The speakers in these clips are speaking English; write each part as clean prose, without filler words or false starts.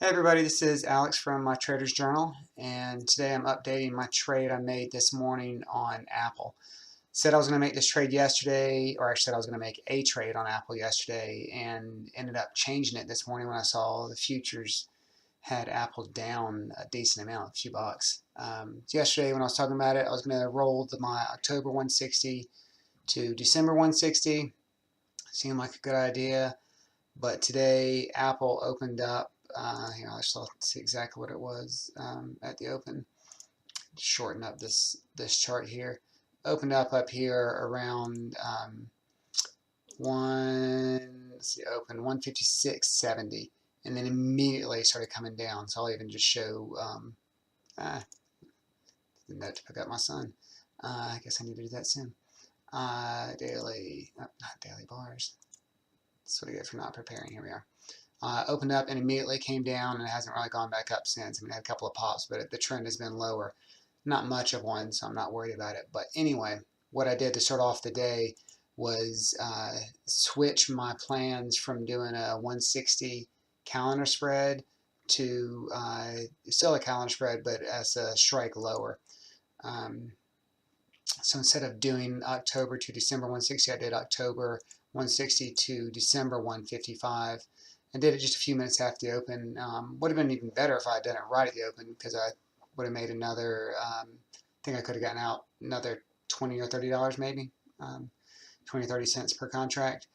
Hey everybody, this is Alex from my Trader's Journal, and today I'm updating my trade I made this morning on Apple. Said I was going to make this trade yesterday, or I said I was going to make a trade on Apple yesterday, and ended up changing it this morning when I saw the futures had Apple down a decent amount, a few bucks. Yesterday when I was talking about it, I was going to roll my October 160 to December 160. Seemed like a good idea. But today, Apple opened up, let's see exactly what it was at the open. Shorten up this chart here. Opened up here around open 156.70, and then immediately started coming down. So I'll even just show the note to pick up my son. I guess I need to do that soon. Daily, not daily bars. That's what I get for not preparing. Here we are. Opened up and immediately came down, and it hasn't really gone back up since. I mean, I had a couple of pops, but the trend has been lower. Not much of one, so I'm not worried about it. But anyway, what I did to start off the day was switch my plans from doing a 160 calendar spread to still a calendar spread, but as a strike lower. So instead of doing October to December 160, I did October 160 to December 155. I did it just a few minutes after the open. Would have been even better if I had done it right at the open, because I would have made another, I think I could have gotten out another $20 or $30 maybe, 20 or 30 cents per contract.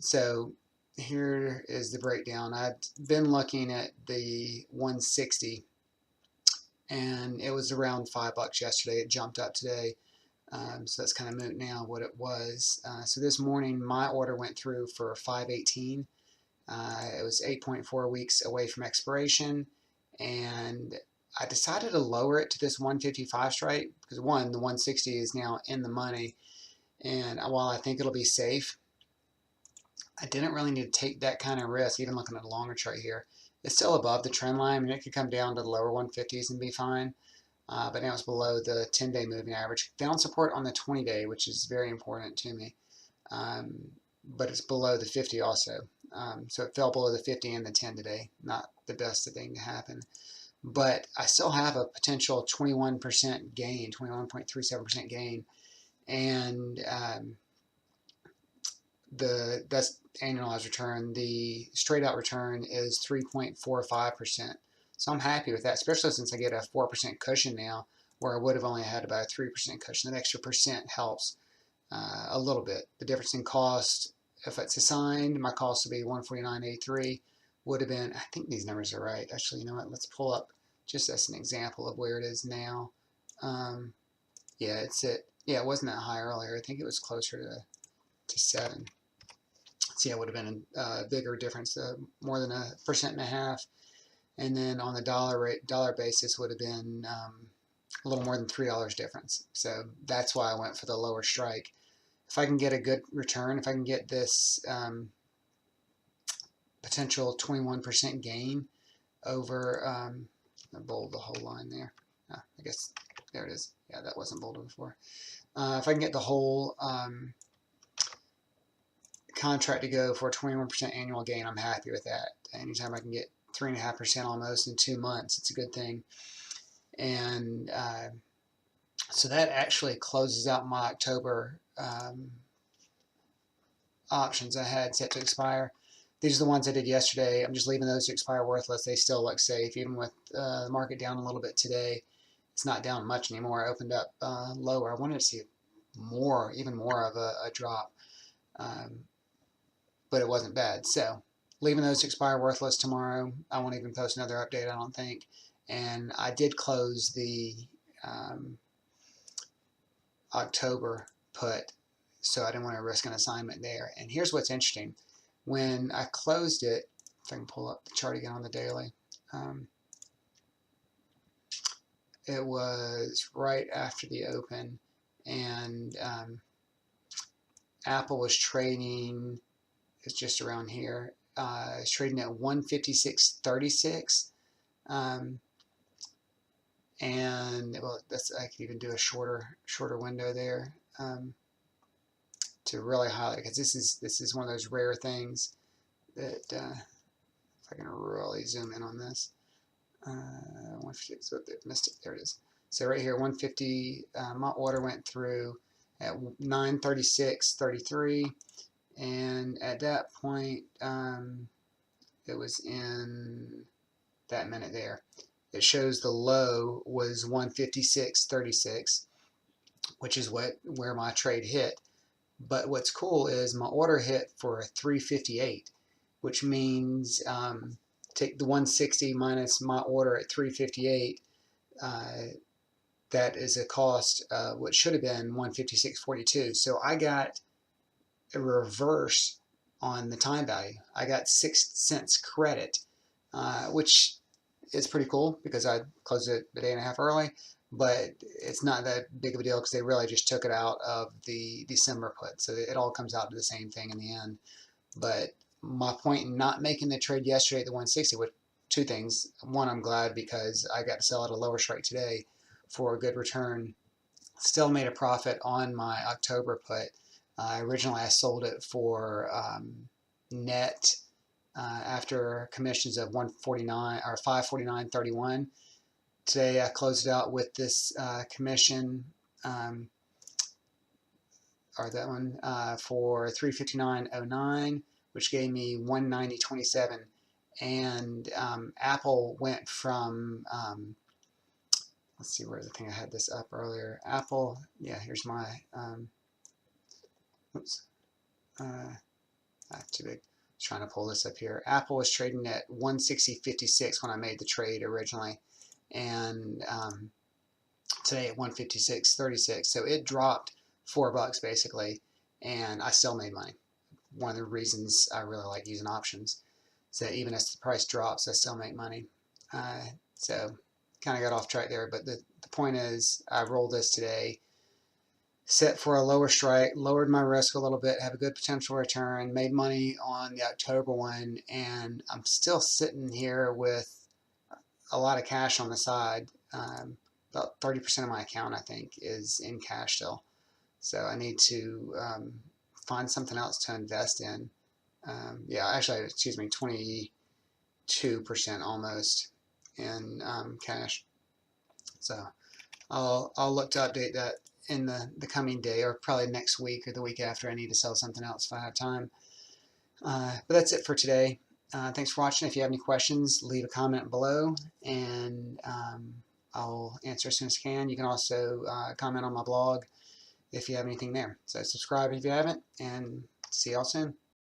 So here is the breakdown. I'd been looking at the 160, and it was around $5 yesterday. It jumped up today. So that's kind of moot now what it was. So this morning my order went through for 518. It was 8.4 weeks away from expiration, and I decided to lower it to this 155 strike because, one, the 160 is now in the money, and while I think it'll be safe, I didn't really need to take that kind of risk. Even looking at a longer chart here, it's still above the trend line. I mean, it could come down to the lower 150s and be fine, but now it's below the 10-day moving average. Found support on the 20-day, which is very important to me, but it's below the 50 also. So it fell below the 50 and the 10 today. Not the best thing to happen. But I still have a potential 21% gain, 21.37% gain. And that's annualized return. The straight out return is 3.45%. So I'm happy with that, especially since I get a 4% cushion now, where I would have only had about a 3% cushion. That extra percent helps a little bit. The difference in cost, if it's assigned, my cost would be 149.83. Would have been, I think these numbers are right. Actually, you know what? Let's pull up just as an example of where it is now. Yeah, it wasn't that high earlier. I think it was closer to 7. So yeah, it would have been a bigger difference, more than 1.5%. And then on the dollar basis would have been a little more than $3 difference. So that's why I went for the lower strike. If I can get a good return, if I can get this potential 21% gain over, I bold the whole line there. I guess there it is. Yeah, that wasn't bolded before. If I can get the whole contract to go for a 21% annual gain, I'm happy with that. Anytime I can get 3.5% almost in 2 months, it's a good thing. And so that actually closes out my October options I had set to expire. These are the ones I did yesterday. I'm just leaving those to expire worthless. They still look safe, even with the market down a little bit today. It's not down much anymore. I opened up lower. I wanted to see even more of a drop, but it wasn't bad. So leaving those to expire worthless tomorrow. I won't even post another update, I don't think. And I did close the October put, so I didn't want to risk an assignment there. And here's what's interesting. When I closed it, if I can pull up the chart again on the daily, it was right after the open, and Apple was trading, it's just around here, it's trading at 156.36, and well, I could even do a shorter window there to really highlight, because this is one of those rare things that if I can really zoom in on this. 156, oh, missed it. There it is. So right here, 150. My order went through at 9:36:33, and at that point, it was in that minute there. It shows the low was 156.36, which is where my trade hit. But what's cool is my order hit for 358, which means take the 160 minus my order at 358. That is a cost what should have been 156.42. So I got a reverse on the time value. I got 6 cents credit, which is pretty cool because I closed it a day and a half early, but it's not that big of a deal because they really just took it out of the December put. So it all comes out to the same thing in the end. But my point in not making the trade yesterday at the 160 was two things. One, I'm glad because I got to sell at a lower strike today for a good return. Still made a profit on my October put. Originally, I sold it for net after commissions of 149 or 549.31. Today, I closed it out with this commission, or that one, for 359.09, which gave me 190.27. And Apple went from let's see, where's the thing I had this up earlier. Apple, yeah, here's my, oops, too big. Trying to pull this up here. Apple was trading at 160.56 when I made the trade originally, and today at 156.36. So it dropped $4 basically, and I still made money. One of the reasons I really like using options is that even as the price drops, I still make money. So kind of got off track there, but the point is I rolled this today, set for a lower strike, lowered my risk a little bit, have a good potential return, made money on the October one, and I'm still sitting here with a lot of cash on the side. About 30% of my account, I think, is in cash still. So I need to find something else to invest in. Yeah, actually, excuse me, 22% almost in cash. So I'll look to update that in the coming day, or probably next week or the week after. I need to sell something else if I have time. But that's it for today. Thanks for watching. If you have any questions, leave a comment below, and I'll answer as soon as I can. You can also comment on my blog if you have anything there. So subscribe if you haven't, and see y'all soon.